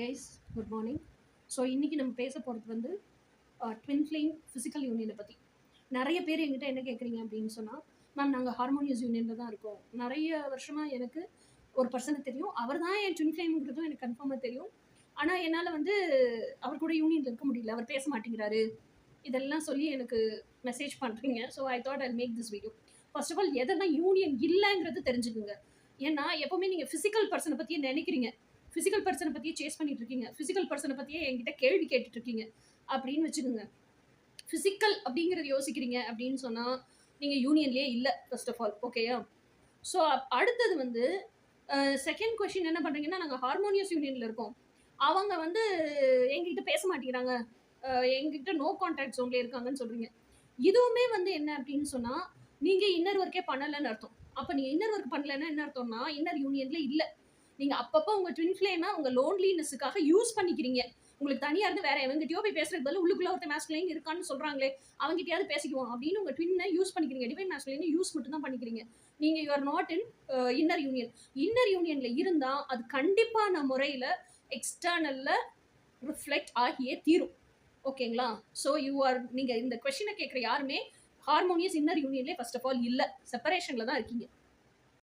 Hi guys, good morning. So இன்றைக்கி நம்ம பேச போகிறது வந்து ட்வின் ஃப்ளேம் ஃபிசிக்கல் யூனியனை பற்றி. நிறைய பேர் என்கிட்ட என்ன கேட்குறீங்க அப்படின்னு சொன்னால், மேம் நாங்கள் ஹார்மோனியஸ் யூனியனில் தான் இருக்கோம். நிறைய வருஷமாக எனக்கு ஒரு பர்சனை தெரியும், அவர் தான் என் ட்வின் ஃப்ளேம்ங்கிறதும் எனக்கு கன்ஃபார்மாக தெரியும். ஆனால் என்னால் வந்து அவர் கூட யூனியனில் இருக்க முடியல, அவர் பேச மாட்டேங்கிறாரு, இதெல்லாம் சொல்லி எனக்கு மெசேஜ் பண்ணுறீங்க. So I thought I make this video. First of all எதெல்லாம் யூனியன் இல்லைங்கிறது தெரிஞ்சுக்குங்க. ஏன்னா எப்போவுமே நீங்கள் ஃபிசிக்கல் பர்சனை பற்றியே நினைக்கிறீங்க, ஃபிசிக்கல் பர்சனை பற்றியே சேஸ் பண்ணிட்டு இருக்கீங்க, ஃபிசிக்கல் பர்சனை பற்றியே என்கிட்ட கேள்வி கேட்டுட்டு இருக்கீங்க அப்படின்னு வச்சுக்கோங்க. ஃபிசிக்கல் அப்படிங்கிறது யோசிக்கிறீங்க அப்படின்னு சொன்னால் நீங்கள் யூனியன்லேயே இல்லை ஃபர்ஸ்ட் ஆஃப் ஆல். ஓகேயா? ஸோ அடுத்தது வந்து செகண்ட் கொஷின் என்ன பண்ணுறீங்கன்னா, நாங்கள் ஹார்மோனியஸ் யூனியனில் இருக்கோம், அவங்க வந்து எங்ககிட்ட பேச மாட்டேங்கிறாங்க, எங்ககிட்ட நோ கான்டாக்ட் ஜோன்லேயே இருக்காங்கன்னு சொல்கிறீங்க. இதுவுமே வந்து என்ன அப்படின்னு சொன்னால், நீங்கள் இன்னர் ஒர்க்கே பண்ணலைன்னு அர்த்தம். அப்போ நீங்கள் இன்னர் ஒர்க் பண்ணலைன்னா என்ன அர்த்தம்னா, இன்னர் யூனியனில் இல்லை. நீங்கள் அப்பப்போ உங்கள் ட்வின் ஃப்ளேமை உங்கள் லோன்லினஸுக்காக யூஸ் பண்ணிக்கிறீங்க. உங்களுக்கு தனியாக இருந்து வேற எவங்கிட்டயோ போய் பேசுறது பதில் உள்ளுக்குள்ள ஒருத்தர் மேஸ்குலைன் இருக்கான்னு சொல்கிறாங்களே அவங்ககிட்டயாவது பேசிக்குவோம் அப்படின்னு உங்கள் ட்வின்னை யூஸ் பண்ணிக்கிறீங்க. டிவைன் மேஸ்குலைனை யூஸ் மட்டும் தான் பண்ணிக்கிறீங்க. நீங்கள் you are not in inner union. Inner யூனியனில் இருந்தால் அது கண்டிப்பான முறையில் எக்ஸ்டர்னலில் ரிஃப்ளெக்ட் ஆகியே தீரும். ஓகேங்களா? ஸோ நீங்கள் இந்த கொஸ்டினை கேட்குற யாருமே ஹார்மோனியஸ் இன்னர் யூனியன்லேயே ஃபர்ஸ்ட் ஆஃப் ஆல் இல்லை, செப்பரேஷனில் தான் இருக்கீங்க.